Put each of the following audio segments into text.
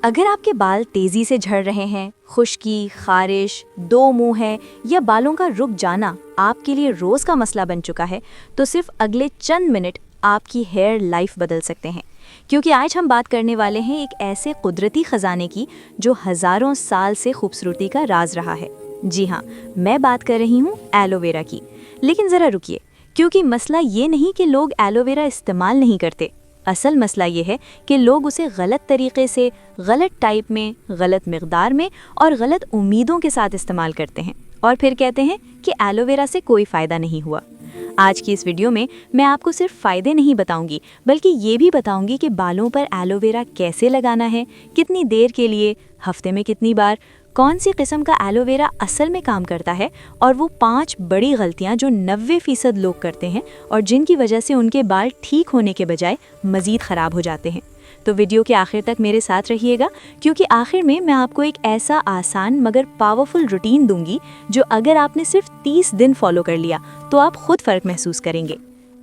अगर आपके बाल तेजी से झड़ रहे हैं, खुश्की, खारिश, दो मुंह है या बालों का रुक जाना आपके लिए रोज का मसला बन चुका है, तो सिर्फ अगले चंद मिनट आपकी हेयर लाइफ बदल सकते हैं। क्योंकि आज हम बात करने वाले हैं एक ऐसे कुदरती खजाने की जो हजारों साल से खूबसूरती का राज रहा है। जी हाँ, मैं बात कर रही हूँ एलोवेरा की। लेकिन ज़रा रुकिए, क्योंकि मसला ये नहीं कि लोग एलोवेरा इस्तेमाल नहीं करते। असल मसला ये है कि लोग उसे गलत तरीके से, गलत टाइप में, गलत मिकदार में और गलत उम्मीदों के साथ इस्तेमाल करते हैं और फिर कहते हैं कि एलोवेरा से कोई फ़ायदा नहीं हुआ। आज की इस वीडियो में मैं आपको सिर्फ फ़ायदे नहीं बताऊंगी, बल्कि ये भी बताऊंगी कि बालों पर एलोवेरा कैसे लगाना है, कितनी देर के लिए, हफ्ते में कितनी बार, कौन सी किस्म का एलोवेरा असल में काम करता है और वो 5 बड़ी गलतियां जो 90% लोग करते हैं और जिनकी वजह से उनके बाल ठीक होने के बजाय मज़ीद ख़राब हो जाते हैं। तो वीडियो के आखिर तक मेरे साथ रहिएगा, क्योंकि आखिर में मैं आपको एक ऐसा आसान मगर पावरफुल रूटीन दूंगी जो अगर आपने सिर्फ 30 दिन फॉलो कर लिया तो आप खुद फ़र्क महसूस करेंगे।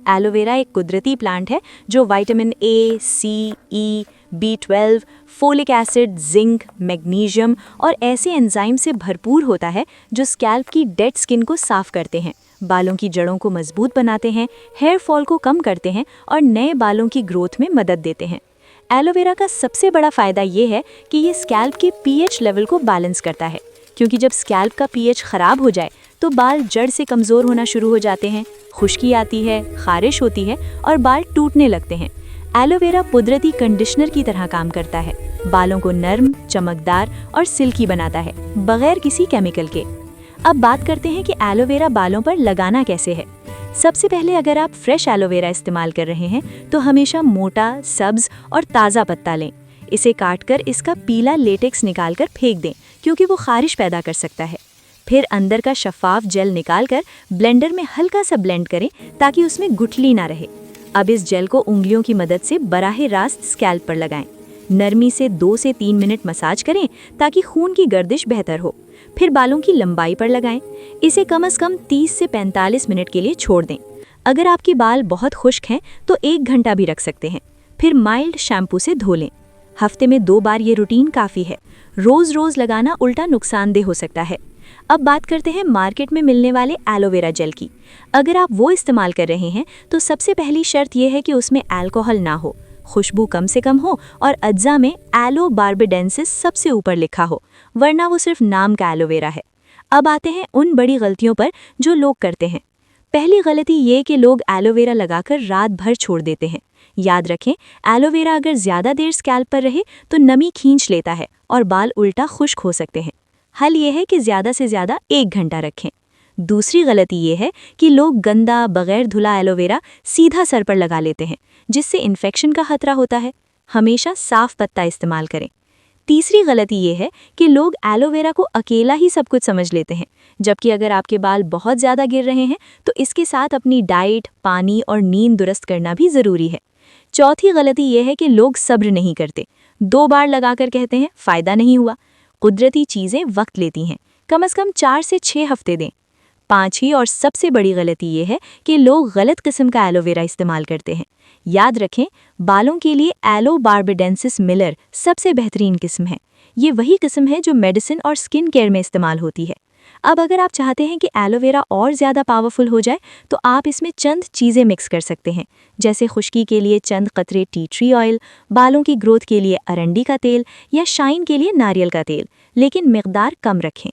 एलोवेरा एक कुदरती प्लांट है जो vitamin A, C, E, B12, folic acid, zinc, magnesium और ऐसे एंजाइम से भरपूर होता है जो स्कैल्प की डेड स्किन को साफ करते हैं, बालों की जड़ों को मजबूत बनाते हैं, हेयर फॉल को कम करते हैं और नए बालों की ग्रोथ में मदद देते हैं। एलोवेरा का सबसे बड़ा फ़ायदा ये है कि ये स्कैल्प के pH लेवल को बैलेंस करता है, क्योंकि जब स्कैल्प का pH खराब हो जाए तो बाल जड़ से कमज़ोर होना शुरू हो जाते हैं, खुश्की आती है, खारिश होती है और बाल टूटने लगते हैं। एलोवेरा कुदरती कंडीशनर की तरह काम करता है, बालों को नर्म, चमकदार और सिल्की बनाता है, बगैर किसी केमिकल के। अब बात करते हैं कि एलोवेरा बालों पर लगाना कैसे है। सबसे पहले अगर आप फ्रेश एलोवेरा इस्तेमाल कर रहे हैं तो हमेशा मोटा, सब्ज और ताज़ा पत्ता लें। इसे काटकर इसका पीला लेटेक्स निकालकर फेंक दें, क्योंकि वो खारिश पैदा कर सकता है। फिर अंदर का शफाफ जेल निकालकर ब्लेंडर में हल्का सा ब्लेंड करें ताकि उसमें गुठली ना रहे। अब इस जेल को उंगलियों की मदद से बराह रास्त स्कैल्प पर लगाएं। नरमी से 2 से 3 मिनट मसाज करें ताकि खून की गर्दिश बेहतर हो। फिर बालों की लंबाई पर लगाएं। इसे कम से कम 30 से 45 मिनट के लिए छोड़ दें। अगर आपके बाल बहुत खुश्क हैं तो 1 घंटा भी रख सकते हैं। फिर माइल्ड शैम्पू से धो लें। हफ्ते में 2 बार ये रूटीन काफ़ी है। रोज़ लगाना उल्टा नुकसानदेह हो सकता है। अब बात करते हैं मार्केट में मिलने वाले एलोवेरा जेल की। अगर आप वो इस्तेमाल कर रहे हैं तो सबसे पहली शर्त यह है कि उसमें अल्कोहल ना हो, खुशबू कम से कम हो और अज्जा में एलो बार्बाडेंसिस सबसे ऊपर लिखा हो, वरना वो सिर्फ नाम का एलोवेरा है। अब आते हैं उन बड़ी गलतियों पर जो लोग करते हैं। पहली गलती ये कि लोग एलोवेरा लगाकर रात भर छोड़ देते हैं। याद रखें, एलोवेरा अगर ज़्यादा देर स्कैल्प पर रहे तो नमी खींच लेता है और बाल उल्टा खुश्क हो सकते हैं। हल ये है कि ज़्यादा से ज़्यादा 1 घंटा रखें। दूसरी गलती ये है कि लोग गंदा, बगैर धुला एलोवेरा सीधा सर पर लगा लेते हैं, जिससे इन्फेक्शन का खतरा होता है। हमेशा साफ पत्ता इस्तेमाल करें। तीसरी गलती ये है कि लोग एलोवेरा को अकेला ही सब कुछ समझ लेते हैं, जबकि अगर आपके बाल बहुत ज़्यादा गिर रहे हैं तो इसके साथ अपनी डाइट, पानी और नींद दुरुस्त करना भी ज़रूरी है। चौथी गलती ये है कि लोग सब्र नहीं करते। 2 बार लगाकर कहते हैं फ़ायदा नहीं हुआ। कुदरती चीज़ें वक्त लेती हैं, कम से कम 4 से 6 हफ्ते दें। 5वीं और सबसे बड़ी गलती ये है कि लोग गलत किस्म का एलोवेरा इस्तेमाल करते हैं। याद रखें, बालों के लिए एलो बार्बाडेंसिस मिलर सबसे बेहतरीन किस्म है। ये वही किस्म है जो मेडिसिन और स्किन केयर में इस्तेमाल होती है। अब अगर आप चाहते हैं कि एलोवेरा और ज़्यादा पावरफुल हो जाए तो आप इसमें चंद चीज़ें मिक्स कर सकते हैं, जैसे खुश्की के लिए चंद कतरे टी ट्री ऑयल, बालों की ग्रोथ के लिए अरंडी का तेल या शाइन के लिए नारियल का तेल, लेकिन मिकदार कम रखें।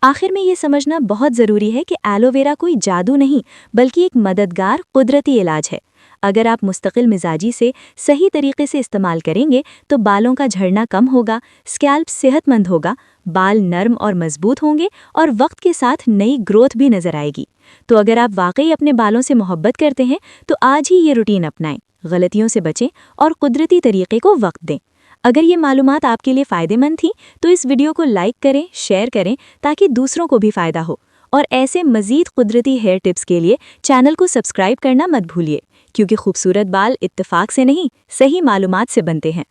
आखिर में ये समझना बहुत ज़रूरी है कि एलोवेरा कोई जादू नहीं, बल्कि एक मददगार कुदरती इलाज है। अगर आप मुस्तकिल मिजाजी से सही तरीके से इस्तेमाल करेंगे तो बालों का झड़ना कम होगा, स्कैल्प सेहतमंद होगा, बाल नर्म और मजबूत होंगे और वक्त के साथ नई ग्रोथ भी नजर आएगी। तो अगर आप वाकई अपने बालों से मोहब्बत करते हैं तो आज ही ये रूटीन अपनाएं, गलतियों से बचें और कुदरती तरीके को वक्त दें। अगर ये मालूमात आपके लिए फ़ायदेमंद थी तो इस वीडियो को लाइक करें, शेयर करें ताकि दूसरों को भी फ़ायदा हो। और ऐसे मज़ीद कुदरती हेयर टिप्स के लिए चैनल को सब्सक्राइब करना मत भूलिए, क्योंकि खूबसूरत बाल इत्तेफाक से नहीं, सही मालूमात से बनते हैं।